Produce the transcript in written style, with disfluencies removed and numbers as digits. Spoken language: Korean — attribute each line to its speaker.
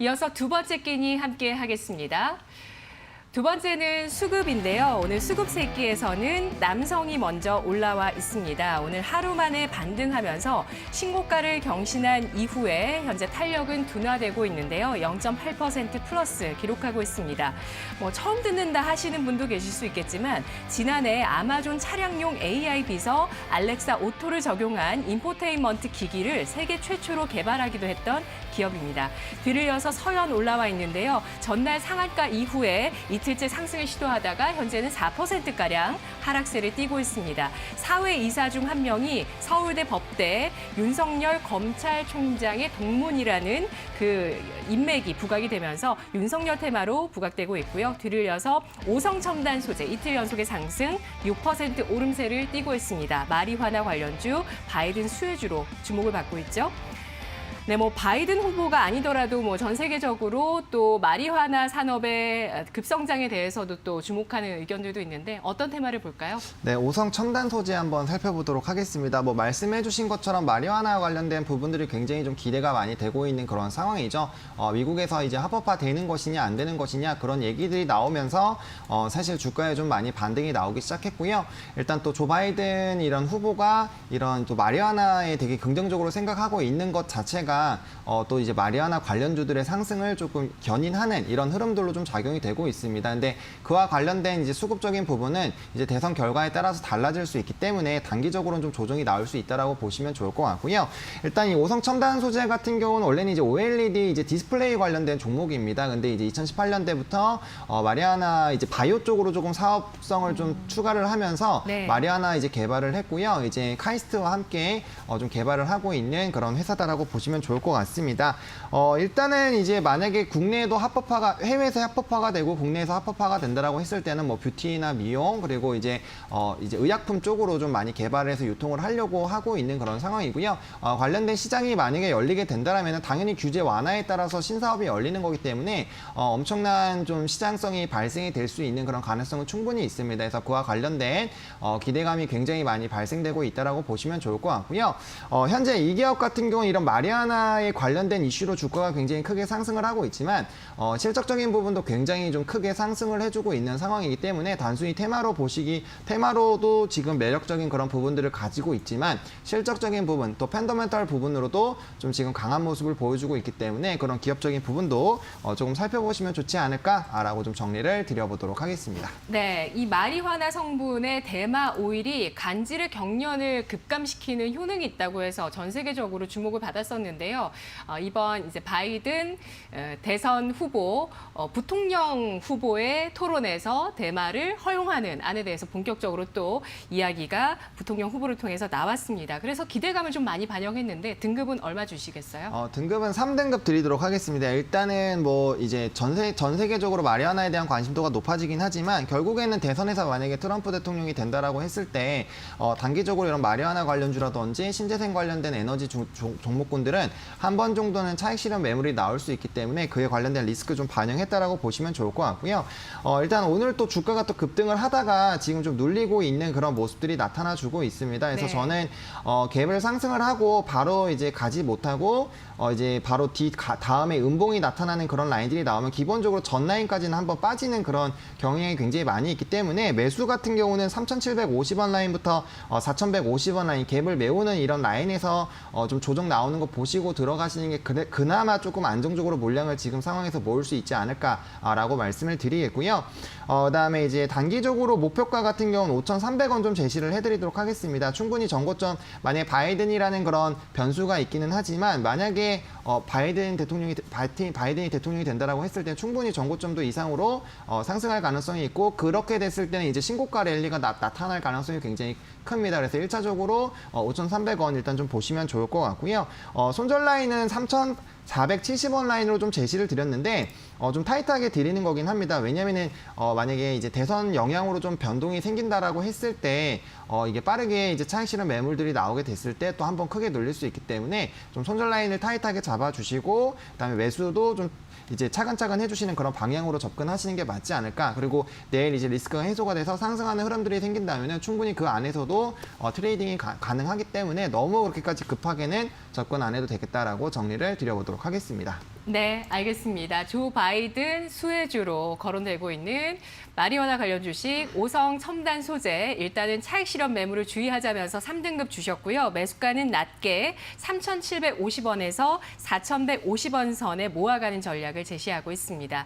Speaker 1: 이어서 두 번째 끼니 함께 하겠습니다. 두 번째는 수급인데요. 오늘 수급 새끼에서는 남성이 먼저 올라와 있습니다. 오늘 하루 만에 반등하면서 신고가를 경신한 이후에 현재 탄력은 둔화되고 있는데요. 0.8% 플러스 기록하고 있습니다. 처음 듣는다 하시는 분도 계실 수 있겠지만 지난해 아마존 차량용 AI 비서 알렉사 오토를 적용한 인포테인먼트 기기를 세계 최초로 개발하기도 했던 기업입니다. 뒤를 이어서 서현 올라와 있는데요. 전날 상한가 이후에 이틀째 상승을 시도하다가 현재는 4%가량 하락세를 띠고 있습니다. 사회 이사 중 한 명이 서울대 법대 윤석열 검찰총장의 동문이라는 그 인맥이 부각이 되면서 윤석열 테마로 부각되고 있고요. 뒤를 이어서 오성첨단 소재 이틀 연속의 상승 6% 오름세를 띠고 있습니다. 마리화나 관련주 바이든 수혜주로 주목을 받고 있죠. 네, 바이든 후보가 아니더라도 전 세계적으로 또 마리화나 산업의 급성장에 대해서도 또 주목하는 의견들도 있는데 어떤 테마를 볼까요?
Speaker 2: 네, 오성 첨단 소재 한번 살펴보도록 하겠습니다. 말씀해주신 것처럼 마리화나 관련된 부분들이 굉장히 좀 기대가 많이 되고 있는 그런 상황이죠. 미국에서 이제 합법화 되는 것이냐 안 되는 것이냐 그런 얘기들이 나오면서 사실 주가에 좀 많이 반등이 나오기 시작했고요. 일단 또 조 바이든 이런 후보가 이런 또 마리화나에 되게 긍정적으로 생각하고 있는 것 자체가 또 이제 마리화나 관련주들의 상승을 조금 견인하는 이런 흐름들로 좀 작용이 되고 있습니다. 근데 그와 관련된 이제 수급적인 부분은 이제 대선 결과에 따라서 달라질 수 있기 때문에 단기적으로는 좀 조정이 나올 수 있다라고 보시면 좋을 것 같고요. 일단 이 오성 첨단 소재 같은 경우는 원래는 이제 OLED 이제 디스플레이 관련된 종목입니다. 근데 이제 2018년대부터 마리화나 이제 바이오 쪽으로 조금 사업성을 좀 추가를 하면서
Speaker 1: 네.
Speaker 2: 마리화나 이제 개발을 했고요. 이제 카이스트와 함께 좀 개발을 하고 있는 그런 회사다라고 보시면 좋을 것 같습니다. 일단은 이제 만약에 국내에도 합법화가 해외에서 합법화가 되고 국내에서 합법화가 된다라고 했을 때는 뷰티나 미용 그리고 이제 의약품 쪽으로 좀 많이 개발해서 유통을 하려고 하고 있는 그런 상황이고요. 관련된 시장이 만약에 열리게 된다라면 당연히 규제 완화에 따라서 신사업이 열리는 거기 때문에 엄청난 좀 시장성이 발생이 될 수 있는 그런 가능성은 충분히 있습니다. 그래서 그와 관련된 기대감이 굉장히 많이 발생되고 있다라고 보시면 좋을 것 같고요. 현재 이 기업 같은 경우는 이런 마리화나에 관련된 이슈로 주가가 굉장히 크게 상승을 하고 있지만 실적적인 부분도 굉장히 좀 크게 상승을 해주고 있는 상황이기 때문에 단순히 테마로도 지금 매력적인 그런 부분들을 가지고 있지만 실적적인 부분 또 펀더멘털 부분으로도 좀 지금 강한 모습을 보여주고 있기 때문에 그런 기업적인 부분도 조금 살펴보시면 좋지 않을까라고 좀 정리를 드려보도록 하겠습니다.
Speaker 1: 네, 이 마리화나 성분의 대마 오일이 간질의 경련을 급감시키는 효능이 있다고 해서 전 세계적으로 주목을 받았었는데요. 이번 이제 바이든 대선 후보 부통령 후보의 토론에서 대마를 허용하는 안에 대해서 본격적으로 또 이야기가 부통령 후보를 통해서 나왔습니다. 그래서 기대감을 좀 많이 반영했는데 등급은 얼마 주시겠어요?
Speaker 2: 등급은 3등급 드리도록 하겠습니다. 일단은 이제 전 세계적으로 마리화나에 대한 관심도가 높아지긴 하지만 결국에는 대선에서 만약에 트럼프 대통령이 된다라고 했을 때 단기적으로 이런 마리화나 관련주라든지 신재생 관련된 에너지 종목군들은 한 번 정도는 차익 실현 매물이 나올 수 있기 때문에 그에 관련된 리스크 좀 반영했다라고 보시면 좋을 것 같고요. 일단 오늘 또 주가가 또 급등을 하다가 지금 좀 눌리고 있는 그런 모습들이 나타나주고 있습니다. 그래서
Speaker 1: 네.
Speaker 2: 저는 갭을 상승을 하고 바로 이제 가지 못하고 이제 바로 다음에 음봉이 나타나는 그런 라인들이 나오면 기본적으로 전 라인까지는 한번 빠지는 그런 경향이 굉장히 많이 있기 때문에 매수 같은 경우는 3,750원 라인부터 4,150원 라인 갭을 메우는 이런 라인에서 좀 조정 나오는 거 보시고 들어가시는 게 그나마 조금 안정적으로 물량을 지금 상황에서 모을 수 있지 않을까라고 말씀을 드리겠고요. 그다음에 이제 단기적으로 목표가 같은 경우는 5,300원 좀 제시를 해드리도록 하겠습니다. 충분히 전고점 만약에 바이든이라는 그런 변수가 있기는 하지만 만약에 바이든이 대통령이 된다라고 했을 때 충분히 전고점도 이상으로 상승할 가능성이 있고 그렇게 됐을 때는 이제 신고가 랠리가 나타날 가능성이 굉장히 큽니다. 그래서 1차적으로 5,300원 일단 좀 보시면 좋을 것 같고요. 손절 라인은 3,470원 라인으로 좀 제시를 드렸는데 좀 타이트하게 드리는 거긴 합니다. 왜냐면은 만약에 이제 대선 영향으로 좀 변동이 생긴다라고 했을 때 이게 빠르게 이제 차익 실현 매물들이 나오게 됐을 때 또 한번 크게 눌릴 수 있기 때문에 좀 손절 라인을 타이트하게 잡아주시고 그다음에 매수도 좀 이제 차근차근 해주시는 그런 방향으로 접근하시는 게 맞지 않을까. 그리고 내일 이제 리스크가 해소가 돼서 상승하는 흐름들이 생긴다면 충분히 그 안에서도 트레이딩이 가능하기 때문에 너무 그렇게까지 급하게는 접근 안 해도 되겠다라고 정리를 드려보도록 알아보도록 하겠습니다.
Speaker 1: 네, 알겠습니다. 조 바이든 수혜주로 거론되고 있는 마리화나 관련 주식 오성 첨단 소재 일단은 차익 실현 매물을 주의하자면서 3등급 주셨고요. 매수가는 낮게 3,750원에서 4,150원 선에 모아가는 전략을 제시하고 있습니다.